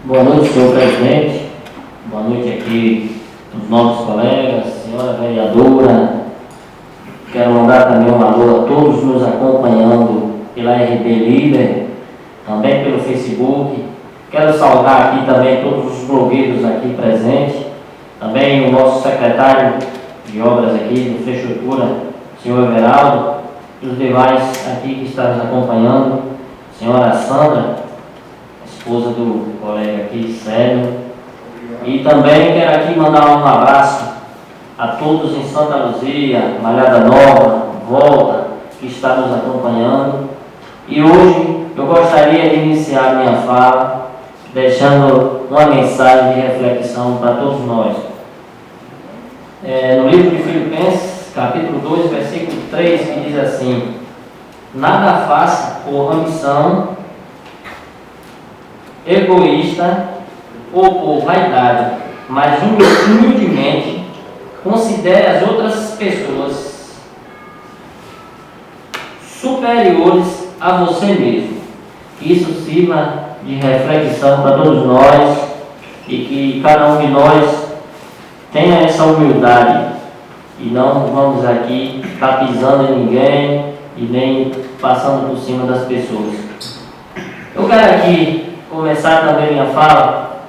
Boa noite, senhor presidente. Boa noite aqui aos novos colegas, senhora vereadora. Quero mandar também um alô a todos nos acompanhando pela RB Líder, também pelo Facebook. Quero saudar aqui também todos os blogueiros aqui presentes, também o nosso secretário de obras aqui, de infraestrutura, senhor Everaldo, e os demais aqui que estão nos acompanhando, senhora Sandra, esposa do colega aqui, Célio. E também quero aqui mandar um abraço a todos em Santa Luzia, Malhada Nova, Volta, que está nos acompanhando. E hoje eu gostaria de iniciar minha fala deixando uma mensagem de reflexão para todos nós. No livro de Filipenses, capítulo 2, versículo 3, que diz assim: nada faça por ambição egoísta ou por vaidade, mas humildemente considere as outras pessoas superiores a você mesmo. Que isso sirva de reflexão para todos nós e que cada um de nós tenha essa humildade e não vamos aqui estar pisando em ninguém e nem passando por cima das pessoas. Eu quero aqui começar também minha fala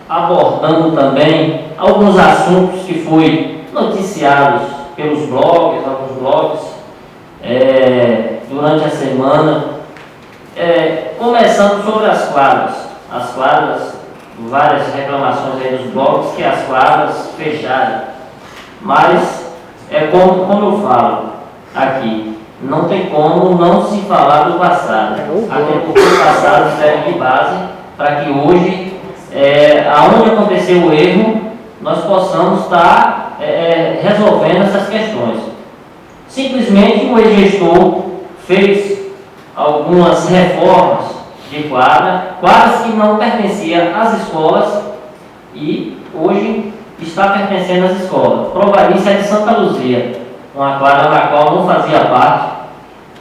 abordando também alguns assuntos que foi noticiados pelos blogs, alguns blogs, durante a semana, começando sobre as quadras, várias reclamações aí dos blogs que as quadras fecharam, mas como eu falo aqui, não tem como não se falar do passado, até porque o passado serve de base para que hoje, aonde aconteceu o erro, nós possamos estar resolvendo essas questões. Simplesmente o ex-gestor fez algumas reformas de quadras que não pertenciam às escolas e hoje está pertencendo às escolas. Prova disso é de Santa Luzia, uma quadra na qual não fazia parte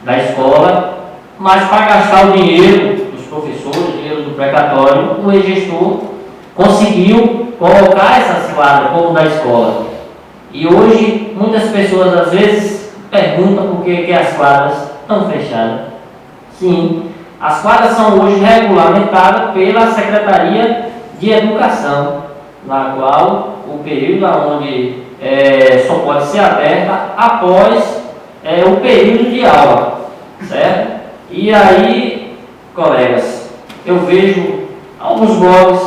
da escola, mas para gastar o dinheiro dos professores, o dinheiro do precatório, o ex-gestor conseguiu colocar essas quadras como da escola. E hoje muitas pessoas às vezes perguntam por que as quadras estão fechadas. Sim, as quadras são hoje regulamentadas pela Secretaria de Educação, na qual o período onde só pode ser aberta após o período de aula, certo? E aí, colegas, eu vejo alguns blogs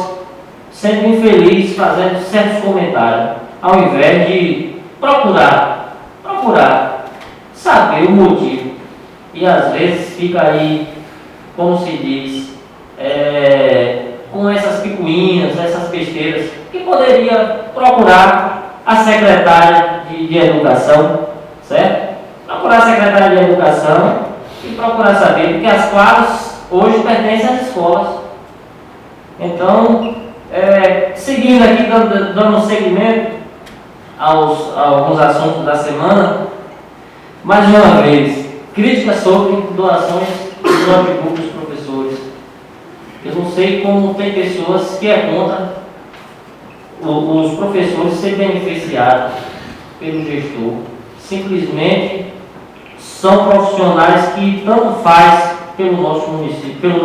sendo infelizes, fazendo certos comentários, ao invés de procurar saber o motivo. E às vezes fica aí, como se diz, com essas picuinhas, essas besteiras, que poderia procurar a secretária de Educação, certo? Procurar a secretária de Educação e procurar saber, porque as quadras hoje pertencem às escolas. Então, seguindo aqui, dando seguimento a alguns assuntos da semana, mais uma vez, críticas sobre doações de notebook dos professores. Eu não sei como tem pessoas que contra os professores serem beneficiados pelo gestor. Simplesmente são profissionais que tanto faz pelo nosso município, pelos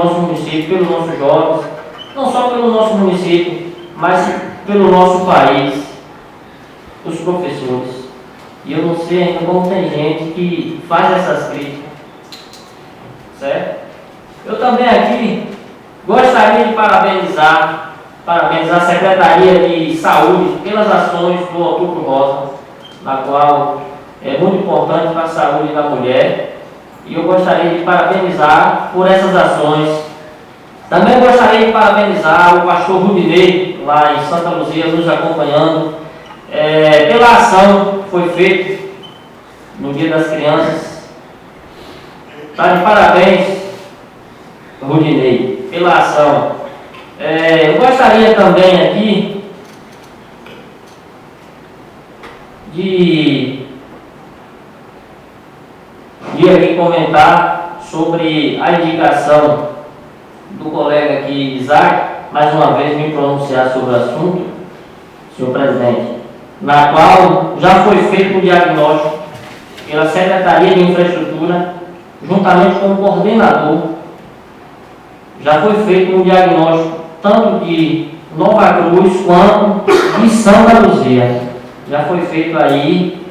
nossos jovens, não só pelo nosso município, mas pelo nosso país, os professores. E eu não sei ainda como tem gente que faz essas críticas, certo? Eu também aqui gostaria de parabenizar a Secretaria de Saúde pelas ações do Outubro Rosa, na qual é muito importante para a saúde da mulher, e eu gostaria de parabenizar por essas ações. Também gostaria de parabenizar o pastor Rudinei, lá em Santa Luzia, nos acompanhando, pela ação que foi feita no Dia das Crianças. Está de parabéns, Rudinei, pela ação. Eu gostaria também aqui de aqui comentar sobre a indicação do colega aqui, Isaac, mais uma vez, me pronunciar sobre o assunto, senhor presidente, na qual já foi feito um diagnóstico pela Secretaria de Infraestrutura, juntamente com o coordenador, já foi feito um diagnóstico tanto de Nova Cruz quanto de Santa Luzia. Já foi feito aí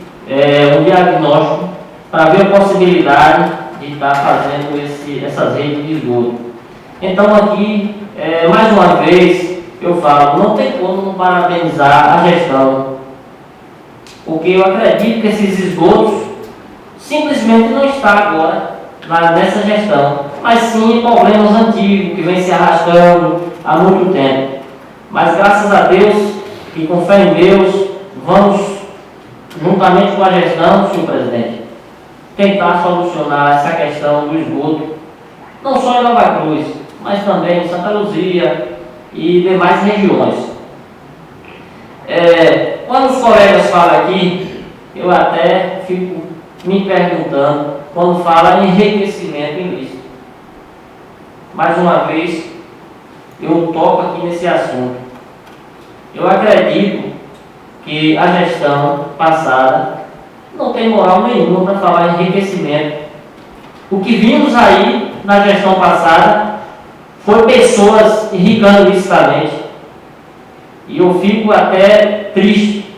um diagnóstico para ver a possibilidade de estar fazendo essas redes de esgoto. Então aqui, mais uma vez, eu falo, não tem como não parabenizar a gestão, porque eu acredito que esses esgotos simplesmente não estão agora nessa gestão, mas sim problemas antigos que vêm se arrastando há muito tempo. Mas graças a Deus e com fé em Deus, vamos, juntamente com a gestão, senhor presidente, tentar solucionar essa questão do esgoto, não só em Nova Cruz, mas também em Santa Luzia e demais regiões. Quando os colegas falam aqui, eu até fico me perguntando, quando fala em enriquecimento ilícito. Mais uma vez, eu toco aqui nesse assunto. Eu acredito que a gestão passada não tem moral nenhuma para falar em enriquecimento. O que vimos aí na gestão passada foi pessoas enricando ilicitamente. E eu fico até triste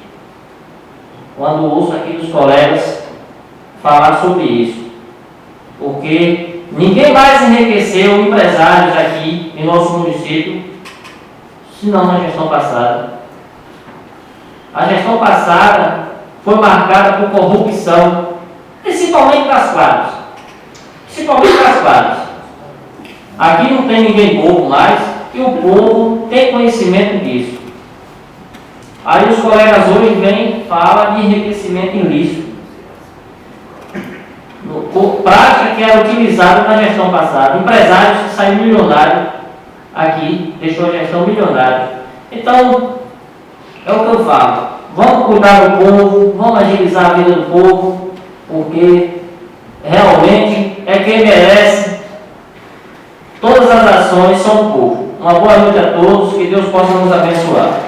quando ouço aqui dos colegas falar sobre isso. Porque ninguém mais enriqueceu empresários aqui em nosso município, senão na gestão passada. A gestão passada foi marcada por corrupção, principalmente das quadras. Aqui não tem ninguém bobo mais, e o povo tem conhecimento disso. Aí os colegas hoje vêm e falam de enriquecimento ilícito. Prática que era utilizada na gestão passada. Empresários que saíram milionários aqui, deixou a gestão milionária. Então, é o que eu falo. Vamos cuidar do povo, vamos agilizar a vida do povo, porque realmente é quem merece todas as ações são o povo. Uma boa noite a todos, que Deus possa nos abençoar.